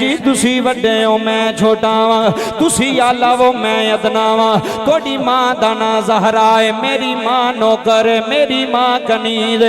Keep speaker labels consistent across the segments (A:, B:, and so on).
A: जी तुसी वड्डे हो मैं छोटा वा, तुसी आला वो मैं अदना वा। थोड़ी मां दा ना ज़हरा है, मेरी मां नौकर, मेरी मां कनीज।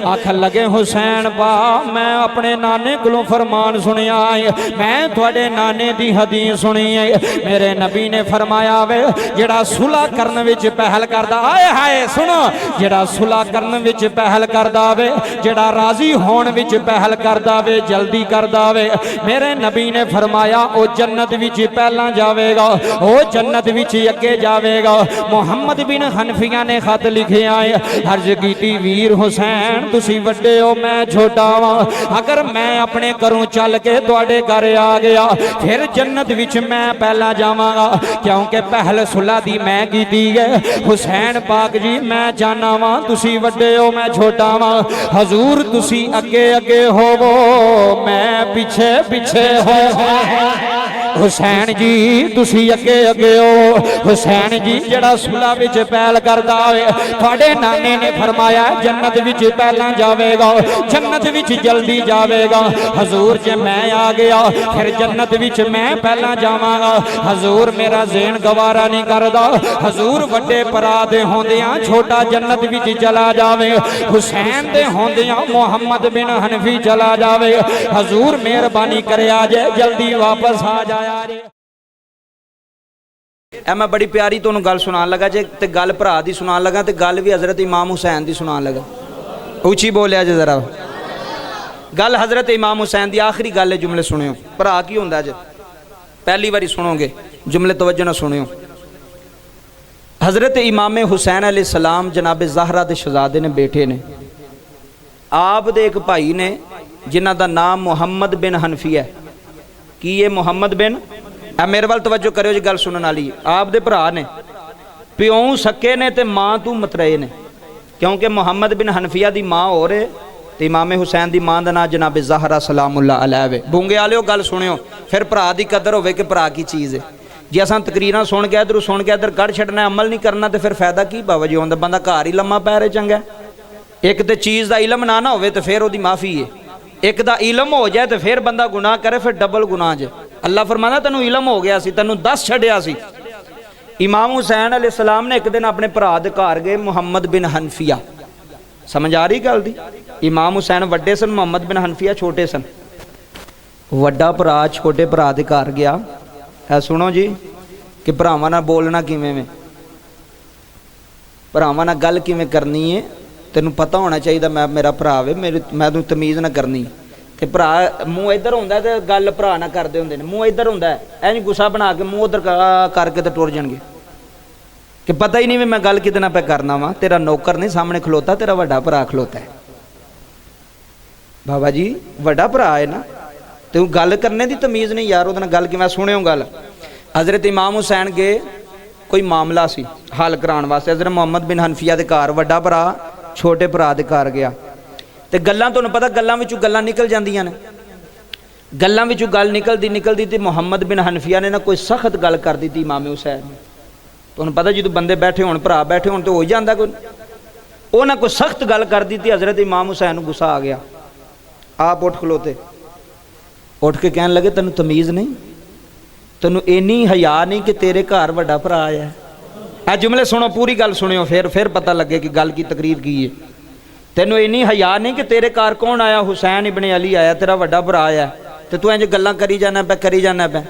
A: आख लगे हुसैन बा मैं अपने नाने कोलों फरमान सुनिया है, मैं थोड़े नाने दी हदीस सुनी है। मेरे नबी ने फरमाया वे जेड़ा सुलह करन विच पहल करदा, आए हाय सुनो, जेड़ा सुलह करन विच पहल करदा वे, जेड़ा राजी होण विच पहल करदा वे, जल्दी करदा वे, मेरे नबी ने फरमाया ओ जन्नत विच पहला जावेगा, ओ जन्नत विच अगे जावेगा। मुहम्मद बिन हनफिया ने खत लिखे आए, अर्ज कीती वीर हुसैन तुसी वड्डे हो मैं छोटा वा, अगर मैं अपने घरों चल के तुहाडे घर आ गया फिर जन्नत विच मैं पहला जावांगा, क्योंकि पहल सुलह दी मैं कीती है। हुसैन पाक जी मैं जाना वा तुसी वड्डे हो मैं छोटा वा, हजूर तुसी अगे अगे होवो मैं पीछे पीछे हो। हुसैन जी तुसी अगे अगे हो, हुसैन जी जड़ा सुलह विच पहल करदा होए, तुहाडे नाने ने फरमाया जन्नत विच पहला जावेगा, जन्नत विच जल्दी जावेगा। हजूर जे मैं आ गया फिर जन्नत विच मैं पहला जावांगा। हजूर मेरा ज़हन गवारा नहीं करदा, हजूर वड्डे भरा दे होंदियां छोटा जन्नत विच चला जावे, हुसैन दे होंदियां मुहम्मद बिन हनफी चला जावे। हजूर मेहरबानी करे जे जल्दी वापस आ जाया जे।
B: ए मैं बड़ी प्यारी तुहानू गल सुनान लगा जे, ते गल भरा दी सुनान लगा, ते गल भी हज़रत इमाम हुसैन दी सुनान लगा। उची बोलिया जे जरा, गल हज़रत इमाम हुसैन दी आखिरी गल है, जुमले सुनियो। भरा की हुंदा जे, पहली बारी सुनोगे जुमले तवज्जो ना सुनियो। हज़रत इमाम हुसैन अलैहिस्सलाम जनाब ज़हरा दे शहजादे ने बेटे ने, आप दे एक भाई ने जिन्हां दा नाम मुहम्मद बिन हनफी है। की ये मुहम्मद बिन, मेरे वाल तवज्जो करो जी, गल सुनने वाली। आप दे भरा ने, प्यों सके ने ते मां तू मतरे ने, क्योंकि मुहम्मद बिन हनफिया दी मां हो रहे ते इमाम हुसैन दी मां दा नाम जनाब ज़हरा सलामुल्लाह अलैहा वे। बूंगे आलियो गल सुनियो, फिर भरा दी कदर होवे कि भरा की चीज़ है। जे असां तकरीरां सुन के इधरों सुन के इधर कढ़ छड्डना, अमल नहीं करना, तो फिर फायदा की बाबा जी होंदा, बंदा घर ही लम्मा पै रहे चंगा। एक तो चीज़ का इलम ना होवे तो फिर उसदी माफ़ी है, एक दा इलम हो जाए तो फिर बंदा गुनाह करे, फिर डबल गुनाह जे। अल्लाह फरमांदा तैनूं इलम हो गया सी, तैनूं दस छड्डिया सी। इमाम हुसैन अलैहिस्सलाम ने एक दिन अपने भरा दे घर गए, मुहम्मद बिन हनफिया। समझ आ रही गल दी? इमाम हुसैन वड्डे सन, मुहम्मद बिन हनफिया छोटे सन। वड्डा भरा छोटे भरा दे घर गया। ऐ सुनो जी कि भरावां नाल बोलना किवें में, भरावां नाल गल किवें करनी है, तेनू पता होना चाहिए। मैं मेरा भरा वे, मैं तू तमीज़ ना करनी। ते भरा मूँह इधर होंदा ते गल भरा ना करदे हुंदे ने, मूँह इधर होंदा है, इंज गुस्सा बना के मूँह उधर करके तो टुर जाणगे कि पता ही नहीं भी मैं गल किदे नाल पे करना वा। तेरा नौकर नहीं सामने खलोता, तेरा वड्डा भरा खलोता है। बाबा जी वड्डा भरा है ना, तू गल करने की तमीज़ नहीं यार, उहदे नाल गल किवें? सुनियो गल। हज़रत इमाम हुसैन गए, कोई मामला सी हल कराउण वास्ते। हज़रत मुहम्मद बिन हनफिया दे घर वड्डा भरा छोटे भरा दे घर गया, तो गल्लां तुहानूं पता गल्लां विचों गल्लां निकल जांदियां ने। गल्लां विचों गल निकलदी ते मुहम्मद बिन हनफिया ने ना कोई सख्त गल कर दी इमाम हुसैन ने। तुहानूं पता जो बंदे बैठे होण, भरा बैठे होण तो हो जांदा कोई, वो ना कोई सख्त गल कर दी। हज़रत इमाम हुसैन नूं गुस्सा आ गया, आप उठ खलोते, उठ के कहन लगे तैनूं तमीज़ नहीं, तैनूं इन्नी हया नहीं कि तेरे घर वड्डा भरा आया है। आ जुमले सुनो, पूरी गल सुनियो, फिर पता लगे कि गल की तकरीर की है। तेनों इन्नी हया नहीं कि तेरे घर कौन आया? हुसैन इबन अली आया, तेरा वड्डा भरा आया, तो तू इंज गल्लां करी जाना पे करी जाना पे।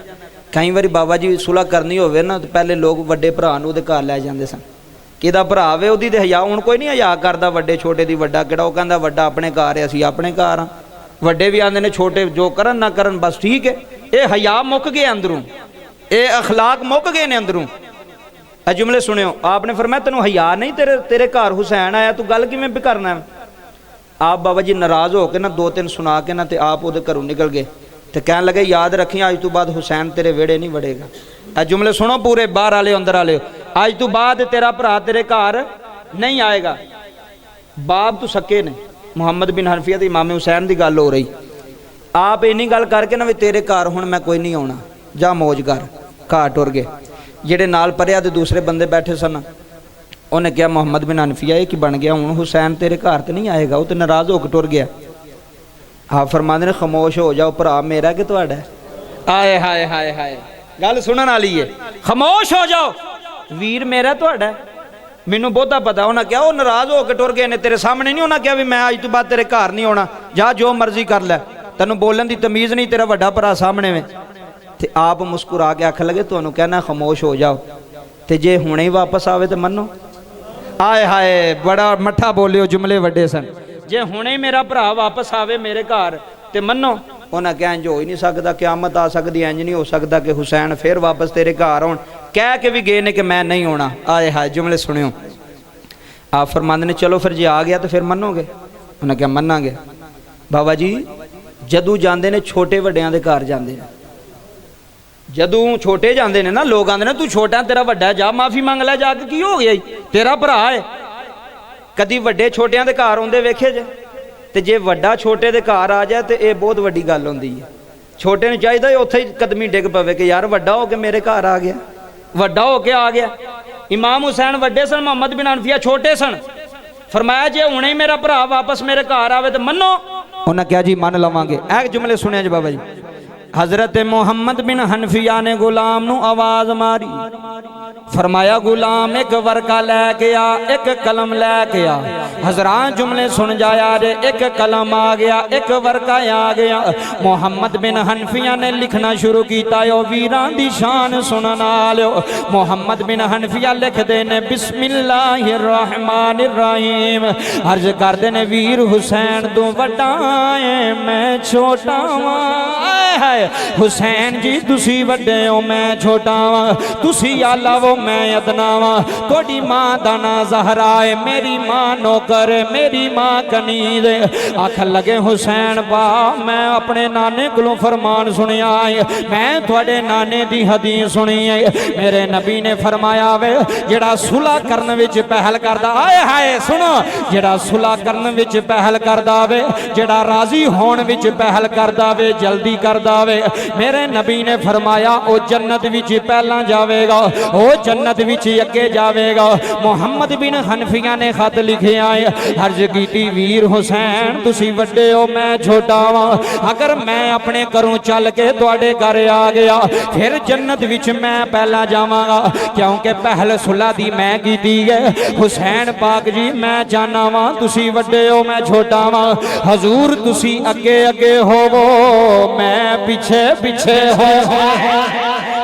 B: कई बार बाबा जी सुलह करनी होवे ना, तो पहले लोग वड्डे भरा नूं उहदे घर लै जांदे सन, किहदा भरा वे उहदी ते हया। हुण कोई नहीं हया करदा वड्डे छोटे दी, वड्डा किहड़ा, ओह कहंदा वड्डा अपने घर है, असीं अपने घर हाँ। वड्डे भी आंदे ने छोटे जो करन ना करन बस ठीक है। ये हया मुक गए अंदरों, ये अखलाक मुक गए ने अंदरों। ए जुमले सुनियो, आपने फरमाया तैनूं हया नहीं, तेरे घर हुसैन आया, तू गल किवें भी करना है? आप बाबा जी नाराज़ हो के ना दो तीन सुना के ना, तो आप उहदे घरों निकल गए, तो कहन लगे याद रखी अज तो बाद हुसैन तेरे वेड़े नहीं वड़ेगा। ए जुमले सुनो पूरे, बाहर आले अंदर आले, अज तो बाद तेरा भरा तेरे घर नहीं आएगा। बाप तो सके ने, मुहम्मद बिन हनफिया ते इमाम हुसैन की गल हो रही। आप इन्नी गल करके ना भी तेरे घर हुण मैं कोई नहीं आउणा, जा मौज कर, घर टुर गए। जेडे नाल पढ़िया दे दूसरे बंदे बैठे सन, उन्हें कहा मुहम्मद बिन हनफिया ये कि बन गया, हुण हुसैन तेरे घर तो नहीं आएगा। वो तो नाराज़ होकर टुर गया। आप फरमाते ने खामोश हो जाओ, भरा मेरा कि तुहाडा है? ਆਏ ਹਾਏ ਹਾਏ ਹਾਏ, ਗੱਲ ਸੁਣਨ ਵਾਲੀ ਹੈ। ਖਾਮੋਸ਼ ਹੋ ਜਾਓ। ਵੀਰ ਮੇਰਾ ਤੁਹਾਡਾ, ਮੈਨੂੰ ਬਹੁਤਾ ਪਤਾ। ਉਹਨਾਂ ਕਿਹਾ ਉਹ ਨਾਰਾਜ਼ ਹੋ ਕੇ ਟੁਰ ਗਏ ਨੇ, ਤੇਰੇ ਸਾਹਮਣੇ ਨਹੀਂ ਉਹਨਾਂ ਕਿਹਾ ਵੀ ਮੈਂ ਅੱਜ ਤੋਂ ਬਾਅਦ ਤੇਰੇ ਘਰ ਨਹੀਂ ਆਉਣਾ, ਜਾ ਜੋ ਮਰਜ਼ੀ ਕਰ ਲੈ, ਤੈਨੂੰ ਬੋਲਣ ਦੀ ਤਮੀਜ਼ ਨਹੀਂ, ਤੇਰਾ ਵੱਡਾ ਭਰਾ ਸਾਹਮਣੇ ਵੇ। ਤੇ ਆਪ ਮੁਸਕਰਾ ਕੇ ਆਖਣ ਲੱਗੇ ਤੁਹਾਨੂੰ ਕਹਿਣਾ ਖਾਮੋਸ਼ ਹੋ ਜਾਓ, ਤੇ ਜੇ ਹੁਣੇ ਹੀ ਵਾਪਸ ਆਵੇ ਤੇ ਮੰਨੋ। ਆਏ ਹਾਏ, ਬੜਾ ਮੱਠਾ ਬੋਲਿਓ, ਜੁਮਲੇ ਵੱਡੇ ਸਨ। ਜੇ ਹੁਣੇ ਮੇਰਾ ਭਰਾ ਵਾਪਸ ਆਵੇ ਮੇਰੇ ਘਰ ਤੇ ਮੰਨੋ। ਉਹਨਾਂ ਕਿਹਾ ਇੰਝ ਹੋ ਹੀ ਨਹੀਂ ਸਕਦਾ, ਕਿਆਮਤ ਆ ਸਕਦੀ, ਇੰਝ ਨਹੀਂ ਹੋ ਸਕਦਾ ਕਿ ਹੁਸੈਨ ਫਿਰ ਵਾਪਸ ਤੇਰੇ ਘਰ ਆਉਣ। ਕਹਿ ਕੇ ਵੀ ਗਏ ਨੇ ਕਿ ਮੈਂ ਨਹੀਂ ਆਉਣਾ। ਆਏ ਹਾਏ, ਜੁਮਲੇ ਸੁਣਿਓ। ਆਪ ਫਰਮਾਉਂਦੇ ਨੇ ਚਲੋ ਫਿਰ ਜੇ ਆ ਗਿਆ ਤਾਂ ਫਿਰ ਮੰਨੋਗੇ? ਉਹਨਾਂ ਕਿਹਾ ਮੰਨਾਂਗੇ। ਬਾਬਾ ਜੀ ਜਦੋਂ ਜਾਂਦੇ ਨੇ ਛੋਟੇ ਵੱਡਿਆਂ ਦੇ ਘਰ ਜਾਂਦੇ ਨੇ, ਜਦੋਂ ਛੋਟੇ ਜਾਂਦੇ ਨੇ ਨਾ, ਲੋਕ ਆਂਦੇ ਨੇ ਤੂੰ ਛੋਟਾ ਤੇਰਾ ਵੱਡਾ, ਜਾ ਮਾਫੀ ਮੰਗ ਲੈ ਜਾ ਕੇ, ਕੀ ਹੋ ਗਿਆ ਤੇਰਾ ਭਰਾ ਹੈ। ਕਦੀ ਵੱਡੇ ਛੋਟਿਆਂ ਦੇ ਘਰ ਆਉਂਦੇ ਵੇਖੇ ਜੇ? ਤੇ ਜੇ ਵੱਡਾ ਛੋਟੇ ਦੇ ਘਰ ਆ ਜਾਏ ਤੇ ਇਹ ਬਹੁਤ ਵੱਡੀ ਗੱਲ ਹੁੰਦੀ ਹੈ। ਛੋਟੇ ਨੂੰ ਚਾਹੀਦਾ ਉੱਥੇ ਹੀ ਕਦਮੀ ਡਿੱਗ ਪਵੇ ਕਿ ਯਾਰ ਵੱਡਾ ਹੋ ਕੇ ਮੇਰੇ ਘਰ ਆ ਗਿਆ, ਵੱਡਾ ਹੋ ਕੇ ਆ ਗਿਆ। ਇਮਾਮ ਹੁਸੈਨ ਵੱਡੇ ਸਨ, ਮੁਹੰਮਦ ਬਿਨ ਹਨਫੀਆ ਛੋਟੇ ਸਨ। ਫਰਮਾਇਆ ਜੇ ਹੁਣੇ ਹੀ ਮੇਰਾ ਭਰਾ ਵਾਪਸ ਮੇਰੇ ਘਰ ਆਵੇ ਤੇ ਮੰਨੋ। ਉਹਨਾਂ ਕਿਹਾ ਜੀ ਮੰਨ ਲਵਾਂਗੇ। ਇਹ ਜੁਮਲੇ ਸੁਣਿਆ ਜੀ ਬਾਬਾ ਜੀ। हजरत मोहम्मद बिन हनफिया ने गुलाम नू आवाज मारी, फरमाया गुलाम एक वर्का लैके आ, एक कलम लैके आ। हजरात जुमले सुन जाया जे, एक कलम आ गया, एक वर्का आ गया। मोहम्मद बिन हनफिया ने लिखना शुरू किया। ओ वीरां दी शान सुनन वालियो, मोहम्मद बिन हनफिया लिखदे ने बिस्मिल्लाहिर रहमानिर रहीम। अर्ज करदे ने वीर हुसैन तू वड्डा है मैं छोटा वां। हुसैन जी तुसी वड्डे हो मैं छोटा वां, तुसी आला वो मैं अदना वां। थोड़ी मां दा ना ज़हरा है, मेरी मां नौकर, मेरी मां कनीज। आखन लगे हुसैन बा मैं अपने नाने कोलों फरमान सुनिया है, मैं थोड़े नाने दी हदीस सुनी है। मेरे नबी ने फरमाया वे जेड़ा सुलह करन विच पहल करदा, आए हाय सुनो, जेड़ा सुलह करन विच पहल करदा वे, जेड़ा राजी होण विच पहल करदा वे, जल्दी करदा वे, मेरे नबी ने फरमाया ओ जन्नत विच पहला जावेगा, ओ जन्नत विच अगे जावेगा। मोहम्मद बिन हनफिया ने खत लिखे आए, अर्ज कीती वीर हुसैन तुसी वड्डे हो मैं छोटा वां। अगर मैं अपने घरों चल के तुहाडे घर आ गया फिर जन्नत विच मैं पहला जावांगा, क्योंकि पहल सुलह दी मैं कीती है। हुसैन पाक जी मैं जाना वां तुसी वड्डे हो मैं छोटा वां, हजूर तुसी अगे अगे होवो मैं पीछे पीछे हो।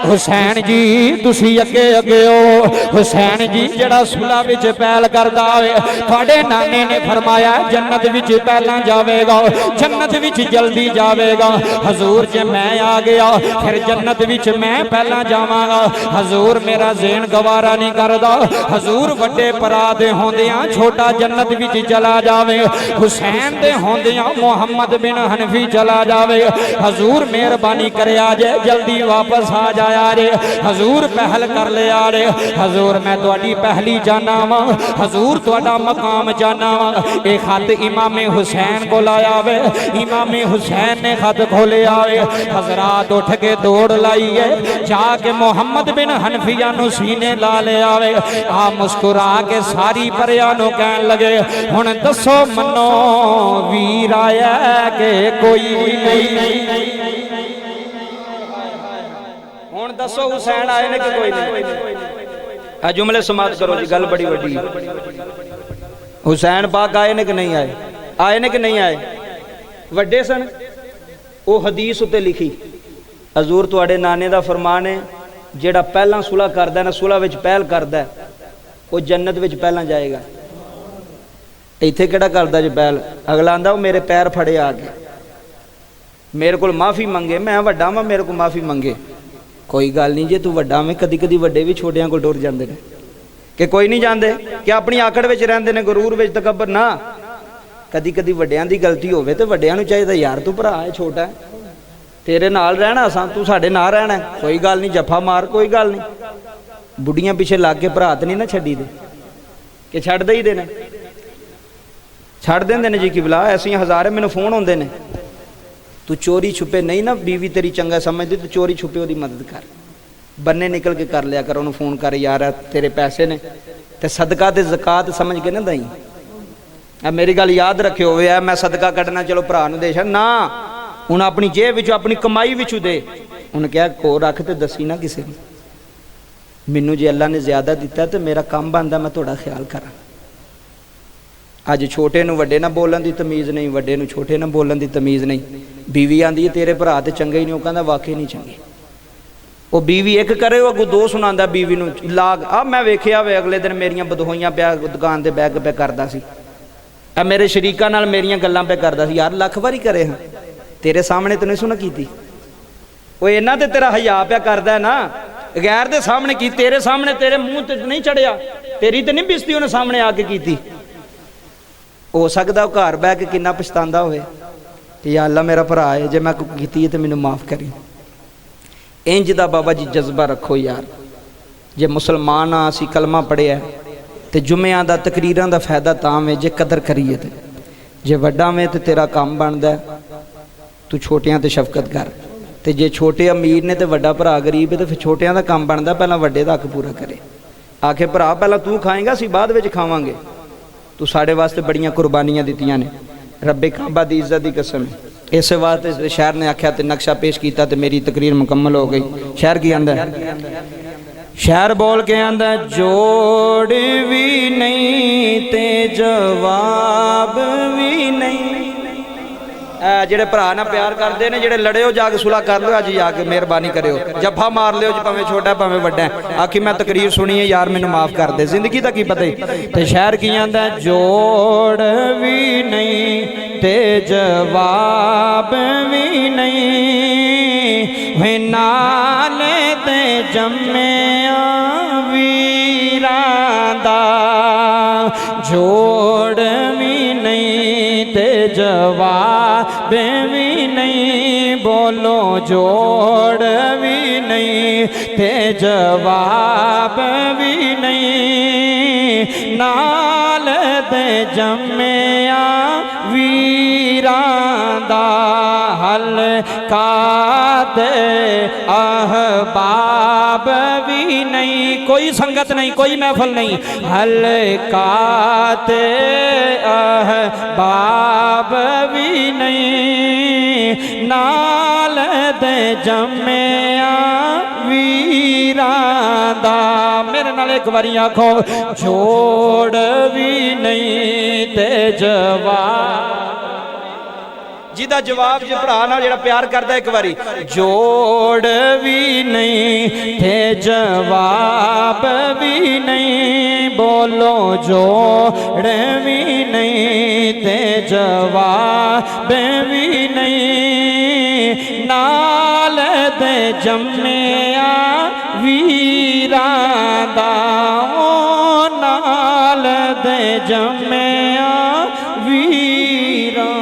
B: हुसैन जी तुसी अगे अगे हो। हुसैन जी जड़ा सुलह विच पहल करदा होवे, तुहाडे नाने ने फरमाया जन्नत विच पहला जावेगा, जन्नत विच जल्दी जावेगा। हजूर जे मैं आ गया फिर जन्नत विच मैं पहला जावांगा। हजूर मेरा ज़हन गवारा नहीं करदा, हजूर वड्डे भरा दे होंदियां छोटा जन्नत विच चला जावे, हुसैन दे होंदियां मुहम्मद बिन हनफी चला जावे। हजूर मेहरबानी करया जे जल्दी वापस आ जाया रे, हजूर पहल कर लिया रे। हजूर मैं तुहाडी पहली जाना वा, हजूर तुहाडा मकाम जाना वा। ये खत इमाम हुसैन को लाया वे, इमाम हुसैन ने खत खोलिया वे। हजरात उठ के दौड़ लाई है, जाके मोहम्मद बिन हनफिया नू सीने ला लिया वे। आ मुस्कुरा के सारी परिया नू कहन लगे हुण दसो मनो वीर आया के कोई नहीं। हुण दसो हुसैन आए ने कि कोई नहीं। जुमले समाप्त करो जी, गल बड़ी वड्डी। हुसैन पाक आए ने कि नहीं आए? आए ने कि नहीं आए? वड्डे सन। वो हदीस उत्ते लिखी, हजूर तुहाडे नाने दा फरमान है जेड़ा पहला सुलह करदा ना, सुलह विच पहल करदा वो जन्नत विच पहला जाएगा। इत्थे किहड़ा करदा जी पहल? अगला आंदा वो मेरे पैर फड़े आ गए, मेरे को माफ़ी मंगे, मैं वड्डा वां मेरे को माफ़ी मंगे। कोई गल नहीं, जे तू वड्डा में कदी कदी वड्डे भी छोटियां को टुर जांदे ने कि कोई नहीं जांदे कि अपनी आकड़ विच रहिंदे ने, गुरूर विच तकबर ना। कदी कदी वड्डियां दी गलती होवे ते वड्डियां नूं चाहीदा यार तू भरा है छोटा है, तेरे नाल रहना असां, तू साडे नाल रहना, कोई गल नहीं जफा मार, कोई गल नहीं। बुढ़ियां पिछे लग के भरा ते नहीं ना छड्डी दे कि छड्ड दई दे ने, छड्ड देंदे ने जी कि बिला। ऐसियां हज़ारे मैनूं फोन आउंदे ने, तू चोरी छुपे नहीं ना बीवी तेरी चंगा समझदी, तू चोरी छुपे ओदी मदद कर, बन्ने निकल के कर लिया कर, उन्होंने फोन कर यार तेरे पैसे ने ते सदका ते ज़कात समझ के ना दई। अब मेरी गल याद रखियो वे, मैं सदका कटना चलो भरा नूं दे छड़ ना, हुण अपनी जेब विचों अपनी कमाई विचों दे। उन्हें कहा को रख तो दसी ना किसी ने, मैनू जे अल्लाह ने ज्यादा दिता तो मेरा काम बनता मैं थोड़ा ख्याल करा। अज छोटे नूं वड्डे ना बोलन की तमीज़ नहीं, वड्डे नूं छोटे ना बोलन की तमीज़ नहीं। बीवी आंदी है तेरे भरा तो चंगे ही नहीं, वो कहता वाकई नहीं चंगे। वो बीवी एक करे वो अगों दो सुनांदा बीवी नूं लाग। आ मैं वेखिया वे अगले दिन मेरियां बदहोइयां पिया दुकान ते बैग पे करदा सी, आ मेरे शरीकां नाल मेरियां गल्लां पे करदा सी। यार लख वारी करे हाँ, तेरे सामने तो नहीं सुना कीती। वो इन्ना ते तेरा हया पिया करदा है ना, गैर दे सामने की, तेरे सामने तेरे मुंह ते नहीं चढ़िया, तेरी तो नहीं बेइज्जती उन्हें सामने आके कीती। हो सकदा वो घर बह के किन्ना पछतांदा होवे कि या अल्लाह मेरा भरा है, जे मैं कीती है तो मैनू माफ़ करी। इंज दा बाबा जी जज्बा रखो यार। जे मुसलमान आ असीं कलमा पढ़िया तो जुम्मियां दा तकरीरां दा फायदा तां वे जे कदर करिए ते, जे वड्डा में तो तेरा काम बनदा तू छोटियां ते शफकत कर, ते जे छोटे अमीर ने तो वड्डा भरा गरीब है तो फिर छोटियां दा काम बनदा पहला वड्डे दा हक पूरा करे। आखे भरा पहला तू खाएगा असीं बाद विच खावांगे, तू साढ़े वास्ते बड़ियां कुर्बानियां दित्तियां ने, रब्बे काबा दी इज्जत दी कसम। इस वास्ते शहर ने आख्या तो नक्शा पेश किया तो मेरी तकरीर मुकम्मल हो गई। शहर की आंदा शहर बोल के आंदा जोड़ भी नहीं ते जवाब भी नहीं। जेड़े भरा ना प्यार करते हैं, जेड़े लड़े हो जाके सुलह कर लो, अज जाके मेहरबानी करो, जफा मार लियो भावें छोटा भावें वड्डा है। आखी मैं तकरीर सुनी है यार मैनू माफ़ कर दे, जिंदगी का की पता। तो शहर की आंदा जोड़ भी नहीं ते जवाब भी नहीं, वे नाल ते जम्मिया वीरां दा जोड़ भी नहीं ते जवाब भी नहीं। बोलो जोड़ भी नहीं ते जवाब भी नहीं, नाल दे जम्मिया वीरां दा हल्का ते अहबाब भी नहीं। कोई संगत नहीं, कोई महफल नहीं, हल्का ते अहबाब भी नहीं, नाल दे जम्मिया वीरां दा। मेरे नाल एक बारी आखो जोड़ भी नहीं ते जवाब, जिदा जवाब जो भरा नाल जेड़ा प्यार करदा एक बारी जोड़ भी नहीं थे जवाब भी नहीं। बोलो जोड़ भी नहीं थे जवाब भी नहीं, नाल दे जम्मिया वीरां दा, ओ नाल दे जम्मिया वीरां।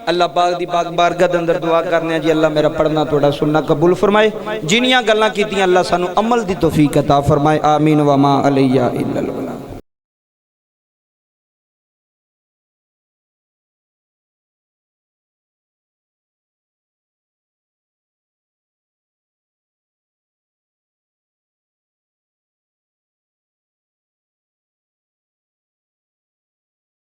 B: अल्लाह पाक दी पाक बारगाह दे अंदर दुआ करने जी अल्लाह मेरा पढ़ना थोड़ा सुनना कबूल फरमाए, जिनियां गल्लां कीतियां अल्लाह सानू अमल दी तौफीक अता फरमाए। आमीन व मा अलैया इल्लल।